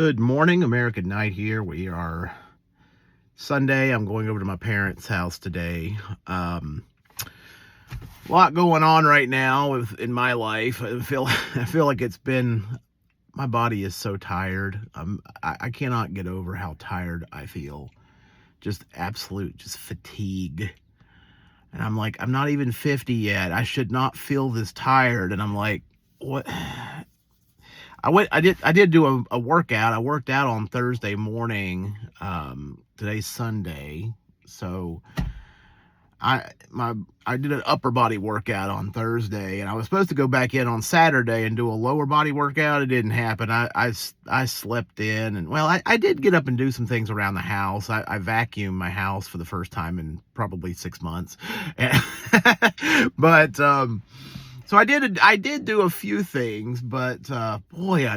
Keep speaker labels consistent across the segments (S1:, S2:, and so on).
S1: Good morning, American Night here. We are Sunday. I'm going over to my parents' house today. A lot going on right now in my life. I feel like my body is so tired. I cannot get over how tired I feel. Just fatigue. And I'm like, I'm not even 50 yet. I should not feel this tired. And I'm like, what? I did do a workout. I worked out on Thursday morning. Today's Sunday, so I did an upper body workout on Thursday, and I was supposed to go back in on Saturday and do a lower body workout. It didn't happen. I slept in, and well, I did get up and do some things around the house. I vacuumed my house for the first time in probably 6 months, but so I did do a few things, but boy,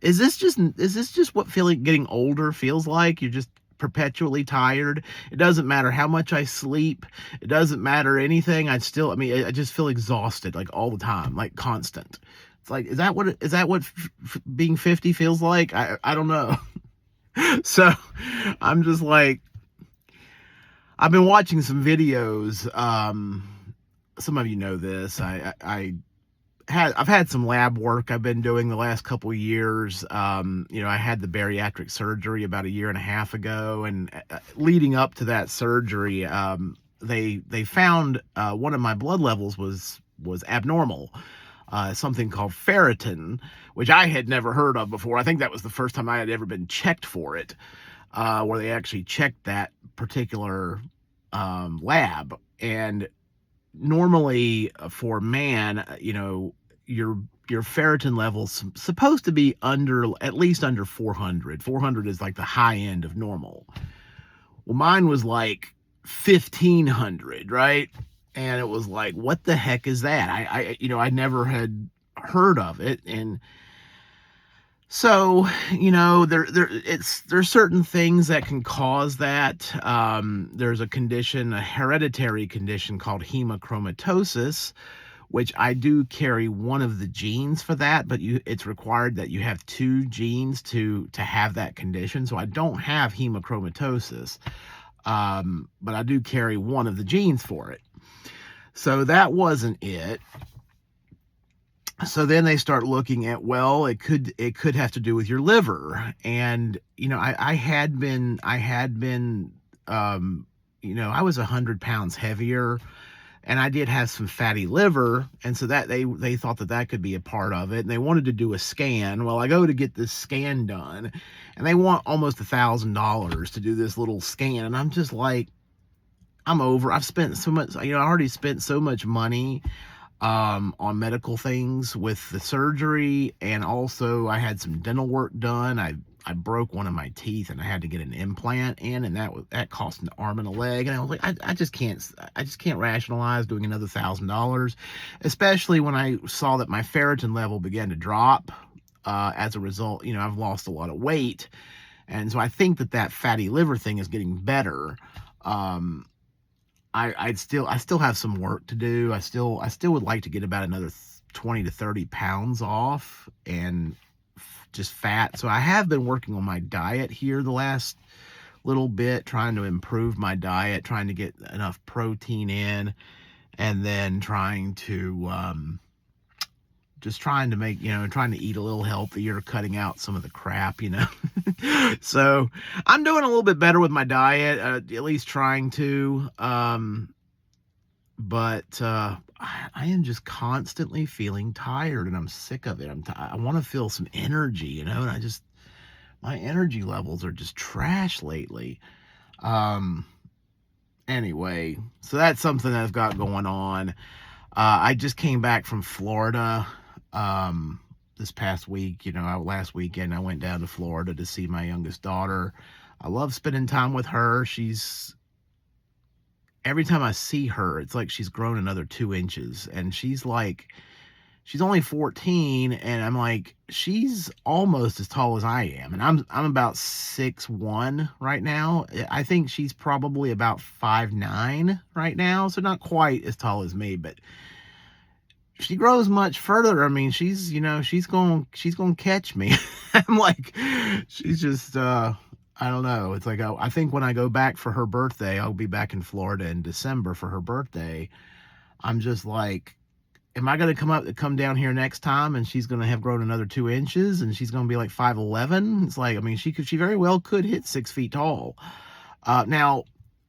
S1: is this just what getting older feels like? You're just perpetually tired. It doesn't matter how much I sleep. It doesn't matter anything. I just feel exhausted like all the time, like constant. It's like, is that what being 50 feels like? I don't know. So I'm just like, I've been watching some videos. Some of you know this. I've had some lab work I've been doing the last couple of years. I had the bariatric surgery about 1.5 years ago, and leading up to that surgery, they found one of my blood levels was abnormal. Something called ferritin, which I had never heard of before. I think that was the first time I had ever been checked for it, where they actually checked that particular lab. And normally for man, your ferritin level's supposed to be at least under 400. 400 is like the high end of normal. Well, mine was like 1500, right? And it was like, what the heck is that? I never had heard of it. And so, there's certain things that can cause that. There's a hereditary condition called hemochromatosis, which I do carry one of the genes for that, but it's required that you have 2 genes to have that condition. So I don't have hemochromatosis, but I do carry one of the genes for it. So that wasn't it. So then they start looking at, well, it could have to do with your liver. And, I was 100 pounds heavier, and I did have some fatty liver. And so that they thought that could be a part of it. And they wanted to do a scan. Well, I go to get this scan done, and they want almost $1,000 to do this little scan. And I'm just like, I'm over. I've spent so much, I already spent so much money on medical things with the surgery, and also I had some dental work done. I broke one of my teeth, and I had to get an implant in, and that cost an arm and a leg. And I was like, I just can't rationalize doing another $1,000, especially when I saw that my ferritin level began to drop. As a result, I've lost a lot of weight, and so I think that fatty liver thing is getting better. I still have some work to do. I still would like to get about another 20 to 30 pounds off, and just fat. So I have been working on my diet here the last little bit, trying to improve my diet, trying to get enough protein in, and then trying to trying to eat a little healthier, cutting out some of the crap, So I'm doing a little bit better with my diet, at least trying to. But I am just constantly feeling tired, and I'm sick of it. I want to feel some energy, and my energy levels are just trash lately. Anyway, so that's something that I've got going on. I just came back from Florida this past week. Last weekend I went down to Florida to see my youngest daughter. I love spending time with her. Every time I see her, it's like she's grown another 2 inches, and she's only 14, and I'm like, she's almost as tall as I am, and I'm about 6'1" right now. I think she's probably about 5'9" right now, so not quite as tall as me, but she grows much further. I mean, she's going to catch me. I'm like, she's just I don't know. It's like I think when I go back for her birthday, I'll be back in Florida in December for her birthday. I'm just like, am I going to come down here next time and she's going to have grown another 2 inches and she's going to be like 5'11"? It's like, I mean, she very well could hit 6 feet tall. Now,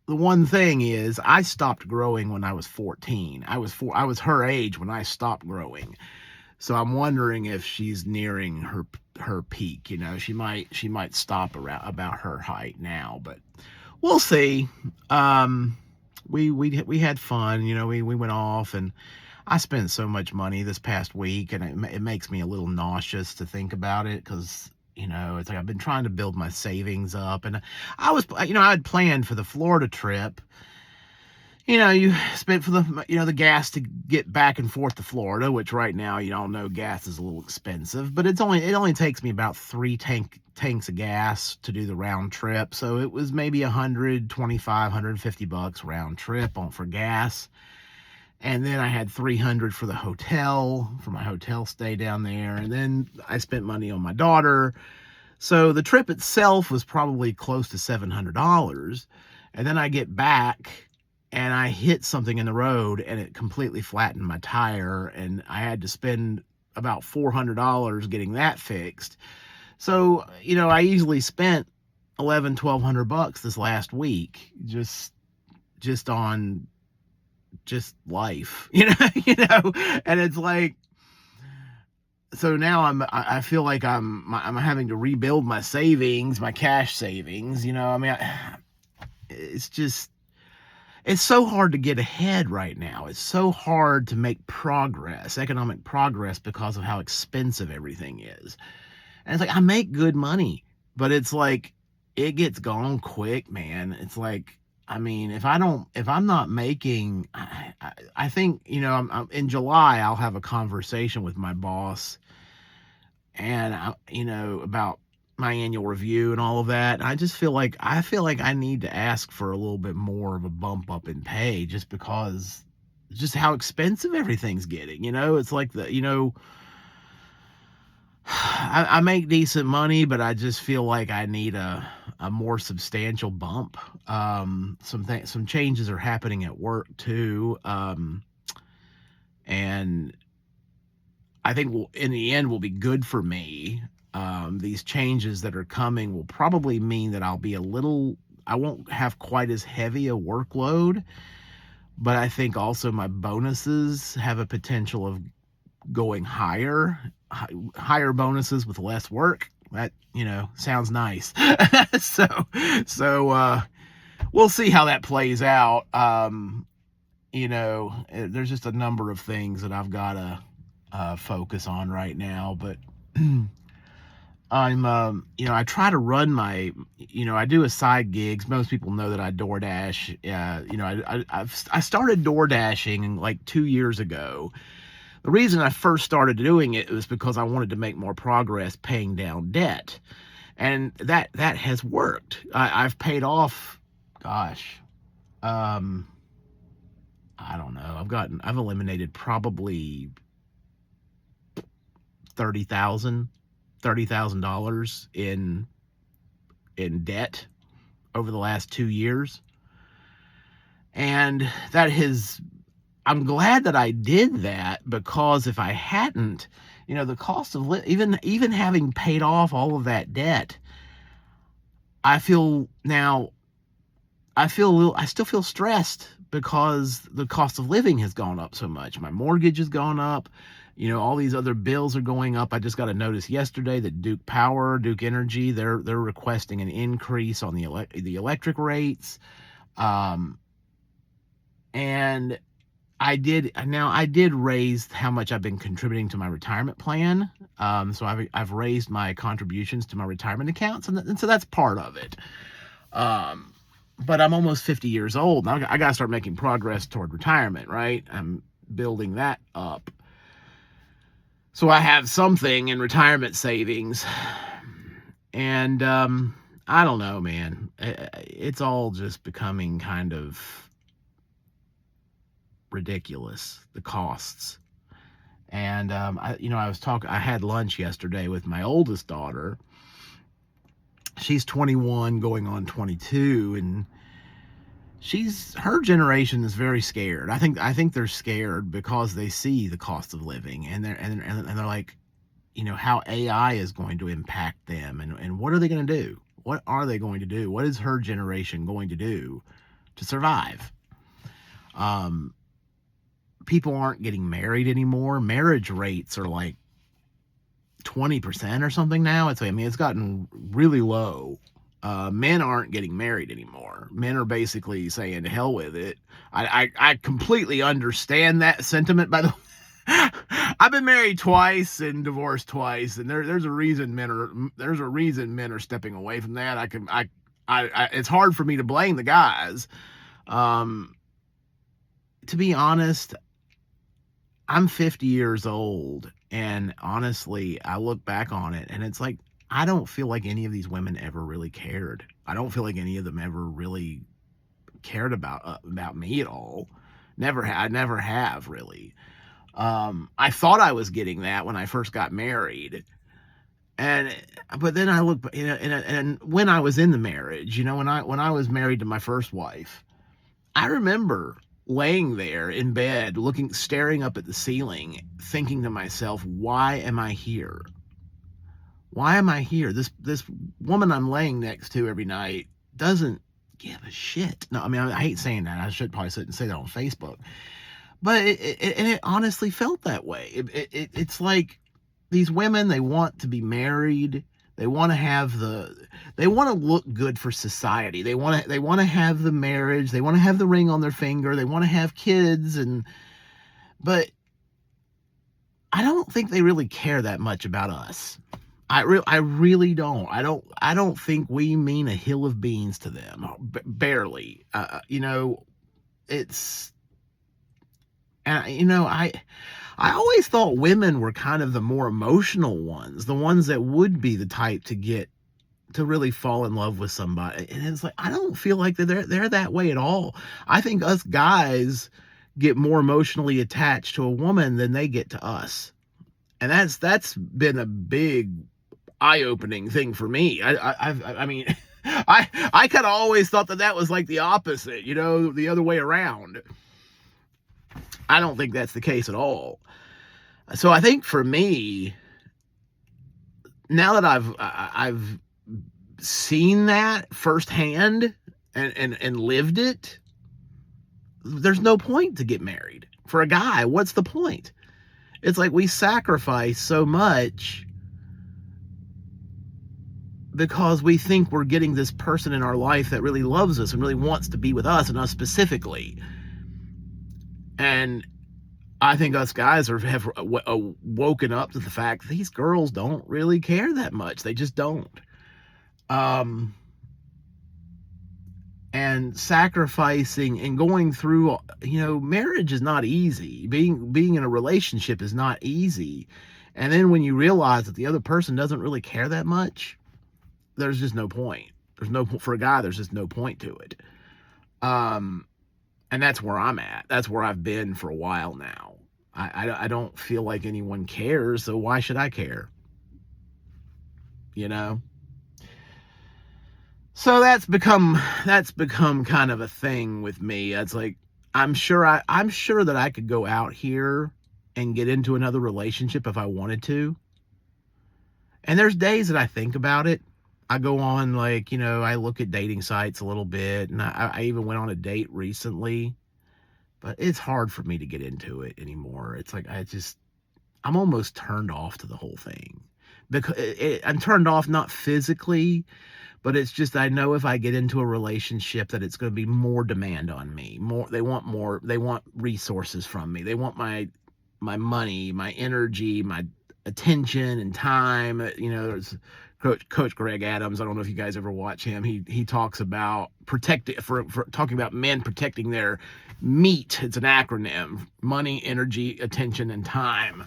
S1: the one thing is, I stopped growing when I was 14. I was her age when I stopped growing. So I'm wondering if she's nearing her peak. She might stop around about her height now, but we'll see. We had fun. We went off, and I spent so much money this past week, and it makes me a little nauseous to think about it, because it's like I've been trying to build my savings up, and I had planned for the Florida trip. You spent for the gas to get back and forth to Florida, which right now, gas is a little expensive, but it only takes me about 3 tanks of gas to do the round trip. So it was maybe $125-150 round trip for gas. And then I had $300 for the hotel, for my hotel stay down there. And then I spent money on my daughter. So the trip itself was probably close to $700. And then I get back and I hit something in the road and it completely flattened my tire. And I had to spend about $400 getting that fixed. So, I easily spent $1,100-1,200 this last week just on life, and it's like, so now I feel like I'm having to rebuild my savings, my cash savings. I mean, it's so hard to get ahead right now. It's so hard to make economic progress, because of how expensive everything is. And it's like, I make good money, but it's like, it gets gone quick, man. It's like, I mean, if I'm not making, I think, in July, I'll have a conversation with my boss, and about my annual review and all of that. I feel like I need to ask for a little bit more of a bump up in pay, just because, just how expensive everything's getting. It's like I make decent money, but I just feel like I need a more substantial bump. Some changes are happening at work too. And I think in the end will be good for me. These changes that are coming will probably mean that I won't have quite as heavy a workload, but I think also my bonuses have a potential of going higher bonuses with less work. That, sounds nice. So we'll see how that plays out. There's just a number of things that I've got to focus on right now, but I try to run I do a side gigs. Most people know that I DoorDash. I started DoorDashing like 2 years ago. The reason I first started doing it was because I wanted to make more progress paying down debt. And that has worked. I've paid off, gosh, I don't know. I've eliminated probably $30,000 in debt over the last 2 years. And I'm glad that I did that, because if I hadn't, the cost of even having paid off all of that debt, I still feel stressed, because the cost of living has gone up so much. My mortgage has gone up. All these other bills are going up. I just got a notice yesterday that Duke Energy, they're requesting an increase on the electric rates. And I did raise how much I've been contributing to my retirement plan. So I've raised my contributions to my retirement accounts, and so that's part of it. But I'm almost 50 years old. Now I got to start making progress toward retirement, right? I'm building that up. So I have something in retirement savings. And I don't know, man. It's all just becoming kind of ridiculous, the costs. And I had lunch yesterday with my oldest daughter. She's 21 going on 22, and her generation is very scared. I think they're scared because they see the cost of living, and they're like, how AI is going to impact them, and what are they going to do? What are they going to do? What is her generation going to do to survive? Um, People aren't getting married anymore. Marriage rates are like 20% or something now. It's gotten really low. Men aren't getting married anymore. Men are basically saying, to hell with it. I completely understand that sentiment, by the way. I've been married twice and divorced twice, and there's a reason men are stepping away from that. It's hard for me to blame the guys. To be honest, I'm 50 years old, and honestly, I look back on it, and it's like, I don't feel like any of these women ever really cared. I don't feel like any of them ever really cared about me at all. I never have really. I thought I was getting that when I first got married, but then I look, and when I was in the marriage, when I was married to my first wife, I remember laying there in bed, staring up at the ceiling, thinking to myself, why am I here? Why am I here? This woman I'm laying next to every night doesn't give a shit. No, I mean, I hate saying that. I should probably sit and say that on Facebook. But it honestly felt that way. It's like these women, they want to be married. They want to look good for society. They want to have the marriage. They want to have the ring on their finger. They want to have kids, but I don't think they really care that much about us. I really don't. I don't think we mean a hill of beans to them. Barely. It's, and I always thought women were kind of the more emotional ones, the ones that would be the type to really fall in love with somebody. And it's like, I don't feel like they're that way at all. I think us guys get more emotionally attached to a woman than they get to us. And that's been a big eye-opening thing for me. I mean, I kind of always thought that was like the opposite, the other way around. I don't think that's the case at all. So I think for me, now that I've seen that firsthand and lived it, there's no point to get married. For a guy, what's the point? It's like we sacrifice so much because we think we're getting this person in our life that really loves us and really wants to be with us, and us specifically. And I think us guys have woken up to the fact that these girls don't really care that much. They just don't. And sacrificing and going through, marriage is not easy. Being in a relationship is not easy. And then when you realize that the other person doesn't really care that much, there's just no point. For a guy, there's just no point to it. And that's where I'm at. That's where I've been for a while now. I don't feel like anyone cares, so why should I care? So that's become kind of a thing with me. It's like, I'm sure that I could go out here and get into another relationship if I wanted to. And there's days that I think about it. I go on, I look at dating sites a little bit, and I even went on a date recently, but it's hard for me to get into it anymore. It's like, I'm almost turned off to the whole thing, because I'm turned off, not physically, but it's just, I know if I get into a relationship that it's going to be more demand on me. They want resources from me. They want my money, my energy, my attention and time. There's Coach Greg Adams. I don't know if you guys ever watch him. He talks about talking about men protecting their meat. It's an acronym: money, energy, attention, and time.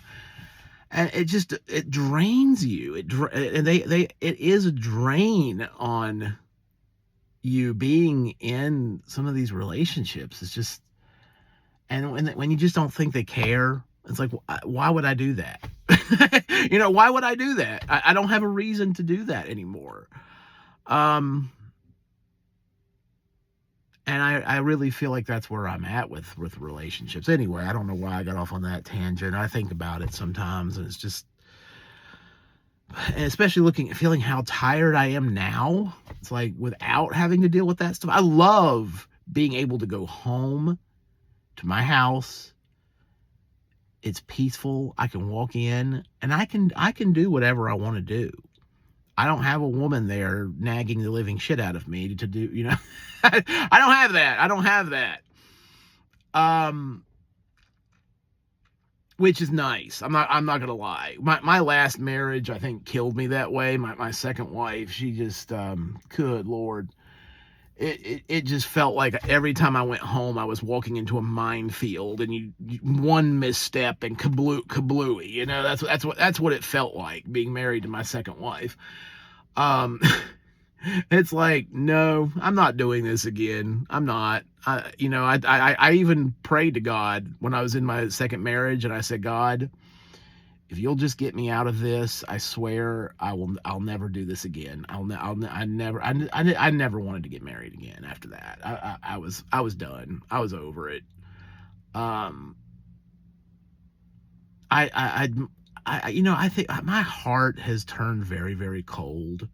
S1: And it drains you. It is a drain on you being in some of these relationships. It's just, and when you just don't think they care, It's like, why would I do that? Why would I do that? I don't have a reason to do that anymore. And I really feel like that's where I'm at with relationships. Anyway, I don't know why I got off on that tangent. I think about it sometimes, and it's just, and especially feeling how tired I am now. It's like, without having to deal with that stuff. I love being able to go home to my house. It's peaceful. I can walk in and I can do whatever I want to do. I don't have a woman there nagging the living shit out of me to do, I don't have that. I don't have that. Which is nice. I'm not gonna lie. My last marriage, I think, killed me that way. My second wife, she just, good Lord. It just felt like every time I went home, I was walking into a minefield, and you one misstep and kablooey. That's what it felt like being married to my second wife. It's like, no, I'm not doing this again. I'm not. I even prayed to God when I was in my second marriage, and I said, God, if you'll just get me out of this, I swear I'll never do this again. I never wanted to get married again after that. I was done. I was over it. I think my heart has turned very, very cold,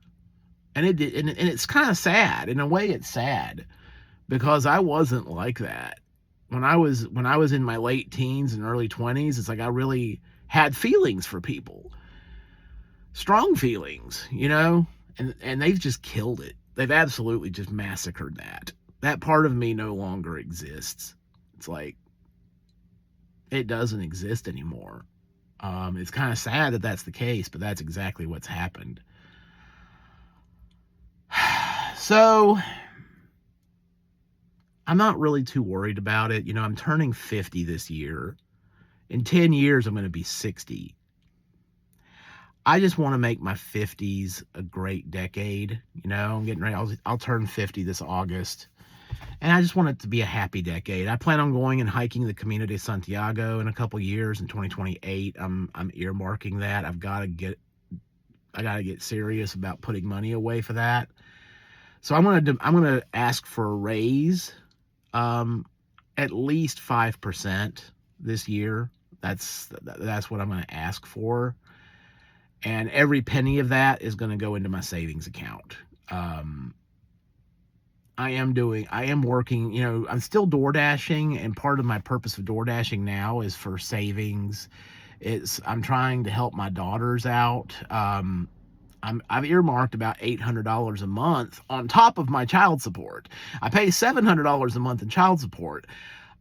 S1: and it's kind of sad. In a way, it's sad because I wasn't like that when I was in my late teens and early 20s. It's like I really had feelings for people, strong feelings, and they've just killed it. They've absolutely just massacred that part of me. No longer exists. It's like it doesn't exist anymore. It's kind of sad that that's the case, but that's exactly what's happened. So I'm not really too worried about it. I'm turning 50 this year. In 10 years, I'm going to be 60. I just want to make my 50s a great decade. I'm getting ready. I'll turn 50 this August. And I just want it to be a happy decade. I plan on going and hiking the Camino de Santiago in a couple years in 2028. I'm earmarking that. I got to get serious about putting money away for that. So I'm going to ask for a raise, at least 5% this year. That's what I'm going to ask for. And every penny of that is going to go into my savings account. I am working, I'm still door dashing, and part of my purpose of door dashing now is for savings. I'm trying to help my daughters out. I've earmarked about $800 a month on top of my child support. I pay $700 a month in child support.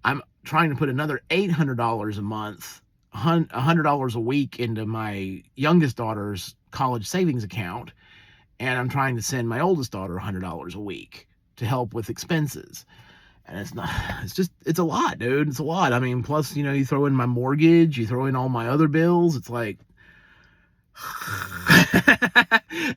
S1: I'm trying to put another $800 a month, $100 a week into my youngest daughter's college savings account, and I'm trying to send my oldest daughter $100 a week to help with expenses. And it's a lot, dude. It's a lot. I mean, plus, you throw in my mortgage, you throw in all my other bills. It's like,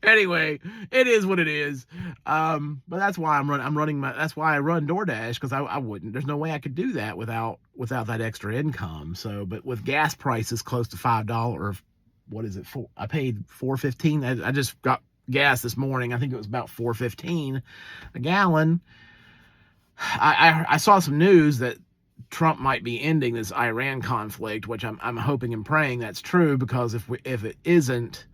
S1: anyway, it is what it is. But that's why that's why I run DoorDash, because I wouldn't, there's no way I could do that without that extra income. So, but with gas prices close to $5, what is it for? I paid $4.15. I just got gas this morning. I think it was about $4.15 a gallon. I saw some news that Trump might be ending this Iran conflict, which I'm hoping and praying that's true, because if it isn't,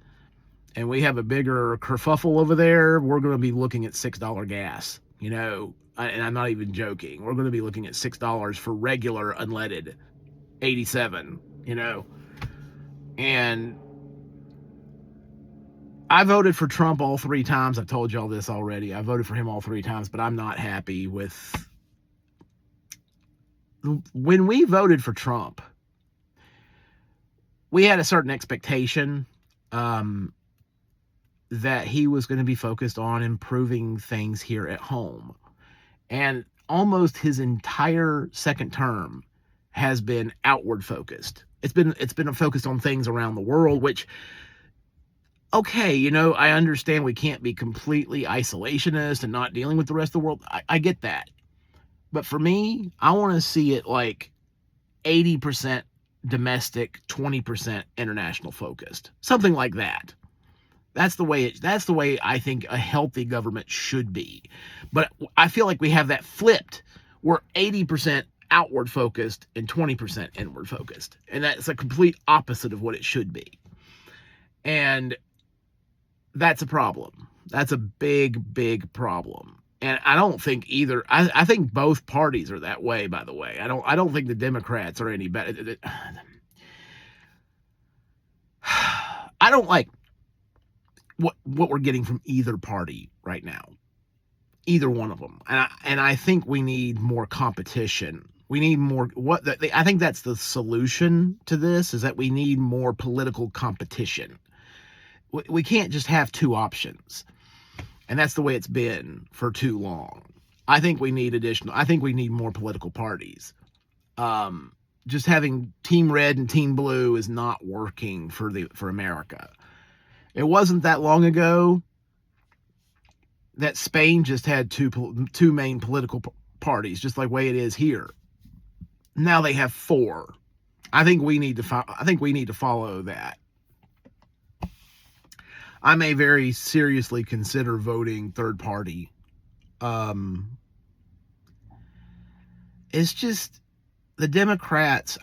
S1: and we have a bigger kerfuffle over there, we're going to be looking at $6 gas. And I'm not even joking. We're going to be looking at $6 for regular unleaded 87. And I voted for Trump all 3 times. I've told y'all this already. I voted for him all 3 times, but I'm not happy with. When we voted for Trump, we had a certain expectation that he was going to be focused on improving things here at home. And almost his entire second term has been outward focused. It's been focused on things around the world, which, okay, I understand we can't be completely isolationist and not dealing with the rest of the world. I get that. But for me, I want to see it like 80% domestic, 20% international focused. Something like that. That's the way I think a healthy government should be. But I feel like we have that flipped. We're 80% outward focused and 20% inward focused. And that's a complete opposite of what it should be. And that's a problem. That's a big, big problem. And I don't think either. I think both parties are that way. By the way, I don't think the Democrats are any better. I don't like what we're getting from either party right now. Either one of them, and I think we need more competition. We need more. I think that's the solution to this, is that we need more political competition. We can't just have two options, and that's the way it's been for too long. I think we need more political parties. Just having Team Red and Team Blue is not working for America. It wasn't that long ago that Spain just had two main political parties, just like the way it is here. Now they have four. I think we need to follow that. I may very seriously consider voting third party. It's just the Democrats.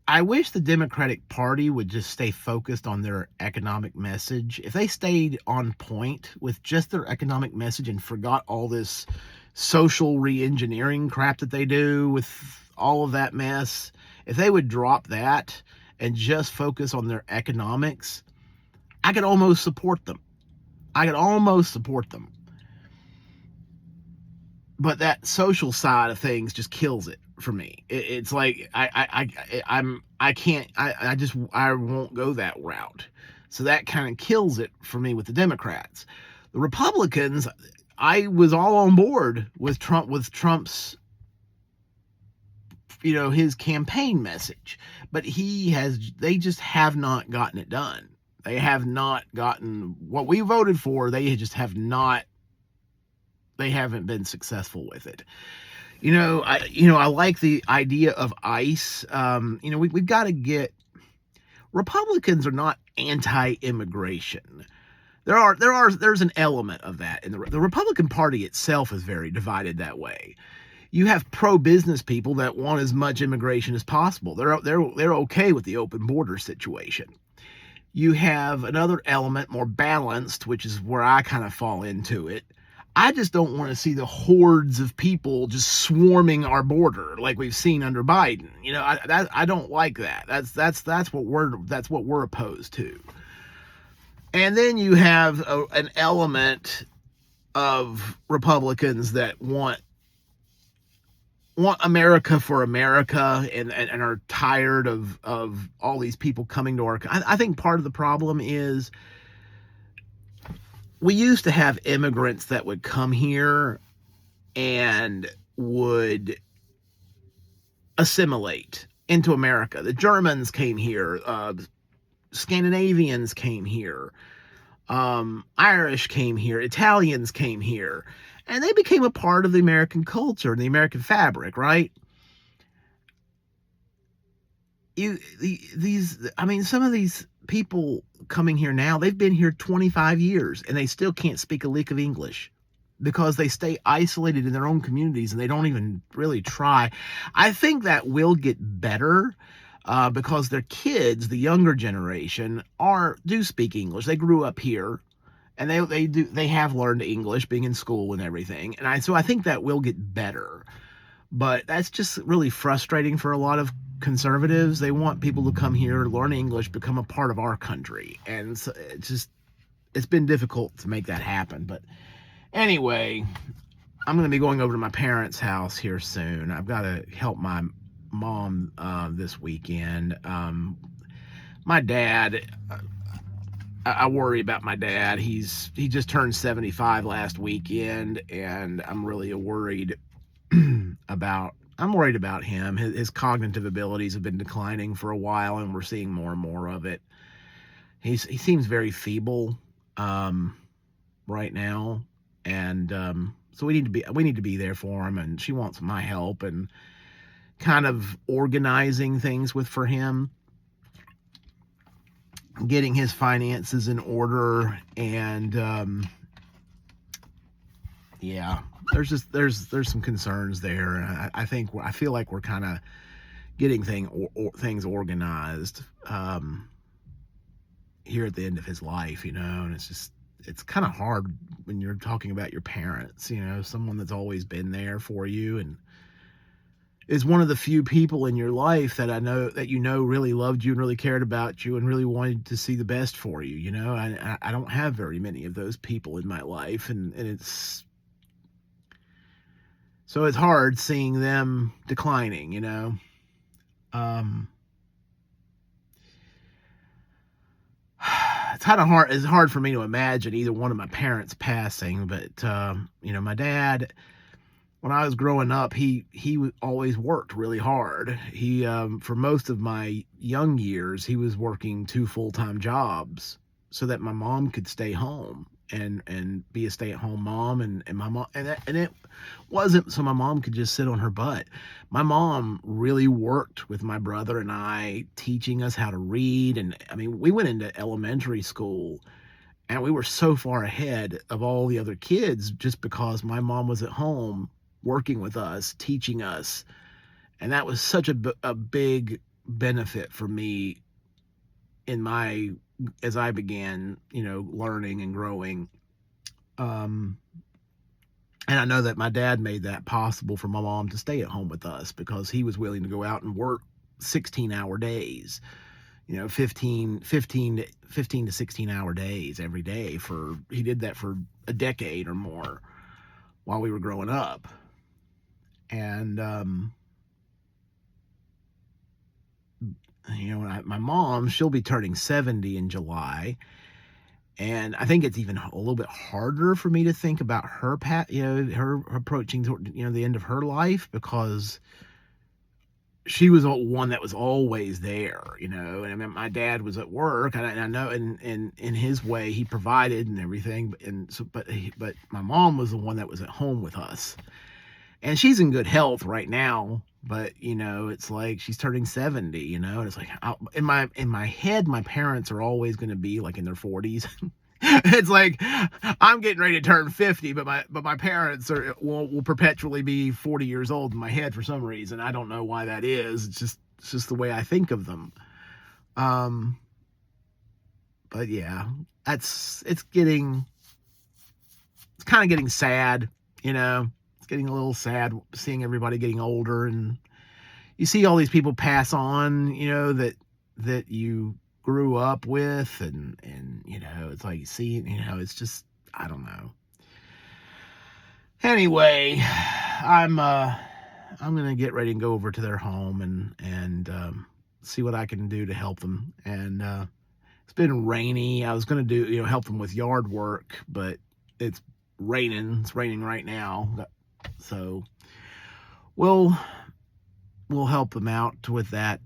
S1: I wish the Democratic Party would just stay focused on their economic message. If they stayed on point with just their economic message and forgot all this social re-engineering crap that they do with all of that mess, if they would drop that and just focus on their economics, I could almost support them. But that social side of things just kills it for me. It's like I won't go that route. So that kind of kills it for me with the Democrats. The Republicans, I was all on board with Trump's, his campaign message, but they just have not gotten it done. They have not gotten what we voted for. They haven't been successful with it. I like the idea of ICE. We've got to get. Republicans are not anti-immigration. There's an element of that, and the Republican Party itself is very divided that way. You have pro-business people that want as much immigration as possible. They're okay with the open border situation. You have another element, more balanced, which is where I kind of fall into it. I just don't want to see the hordes of people just swarming our border like we've seen under Biden. I don't like that. That's what we're opposed to. And then you have an element of Republicans that want America for America and are tired of all these people coming to our country. I think part of the problem is we used to have immigrants that would come here and would assimilate into America. The Germans came here, Scandinavians came here, Irish came here, Italians came here, and they became a part of the American culture and the American fabric, right? Some of these people coming here now, they've been here 25 years and they still can't speak a lick of English because they stay isolated in their own communities and they don't even really try. I think that will get better because their kids, the younger generation, do speak English. They grew up here and they have learned English being in school and everything. So I think that will get better. But that's just really frustrating for a lot of conservatives. They want people to come here, learn English, become a part of our country. And so it's been difficult to make that happen. But anyway, I'm going to be going over to my parents' house here soon. I've got to help my mom this weekend. My dad, I worry about my dad. He just turned 75 last weekend, and I'm really worried about him. His cognitive abilities have been declining for a while, and we're seeing more and more of it. He seems very feeble right now, and so we need to be there for him. And she wants my help and kind of organizing things for him. getting his finances in order, and yeah, there's some concerns there. I feel like we're kind of getting things organized here at the end of his life, and it's kind of hard when you're talking about your parents, someone that's always been there for you and is one of the few people in your life that I know that really loved you and really cared about you and really wanted to see the best for you. I don't have very many of those people in my life, and it's hard seeing them declining. Um, it's hard for me to imagine either one of my parents passing, but my dad, when I was growing up, he always worked really hard. He for most of my young years, he was working 2 full-time jobs so that my mom could stay home and be a stay-at-home mom, and my mom, and it wasn't so my mom could just sit on her butt. My mom really worked with my brother and I, teaching us how to read, and I mean, we went into elementary school and we were so far ahead of all the other kids just because my mom was at home working with us, teaching us. And that was such a big benefit for me as I began, learning and growing. And I know that my dad made that possible for my mom to stay at home with us because he was willing to go out and work 16-hour days, 15 to 16-hour days every day. He did that for a decade or more while we were growing up. And, my mom, she'll be turning 70 in July. And I think it's even a little bit harder for me to think about her her approaching toward, the end of her life, because she was one that was always there, and I mean, my dad was at work, and I know in his way he provided and everything, but my mom was the one that was at home with us. And she's in good health right now, but it's like she's turning 70, and it's like in my head, my parents are always going to be like in their 40s. It's like I'm getting ready to turn 50, but my parents will perpetually be 40 years old in my head for some reason. I don't know why that is. It's just the way I think of them. But yeah, it's kind of getting sad, It's getting a little sad seeing everybody getting older, and you see all these people pass on, that you grew up with, and it's like it's just, I don't know. Anyway, I'm gonna get ready and go over to their home and see what I can do to help them. And it's been rainy. I was gonna do help them with yard work, but it's raining. It's raining right now. So we'll help them out with that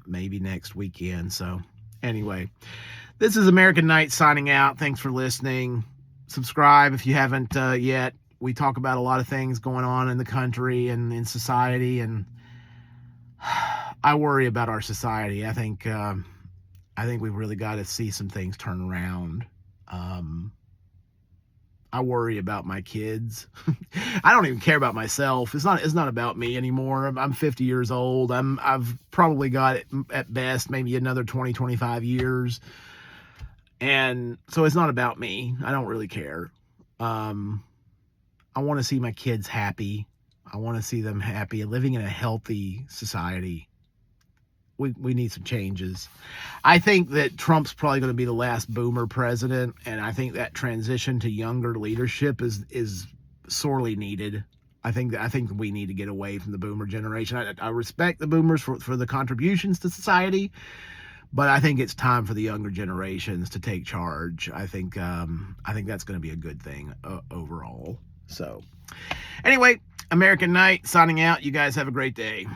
S1: maybe next weekend. So anyway, this is American Knight signing out. Thanks for listening. Subscribe if you haven't yet. We talk about a lot of things going on in the country and in society, and I worry about our society. I think we've really got to see some things turn around. I worry about my kids. I don't even care about myself. It's not about me anymore. I'm 50 years old. I've probably got at best maybe another 20, 25 years. And so it's not about me. I don't really care. I want to see my kids happy. I want to see them happy and living in a healthy society. We need some changes. I think that Trump's probably going to be the last boomer president, and I think that transition to younger leadership is sorely needed. I think we need to get away from the boomer generation. I respect the boomers for the contributions to society, but I think it's time for the younger generations to take charge. I think that's going to be a good thing overall. So anyway, American Knight signing out. You guys have a great day.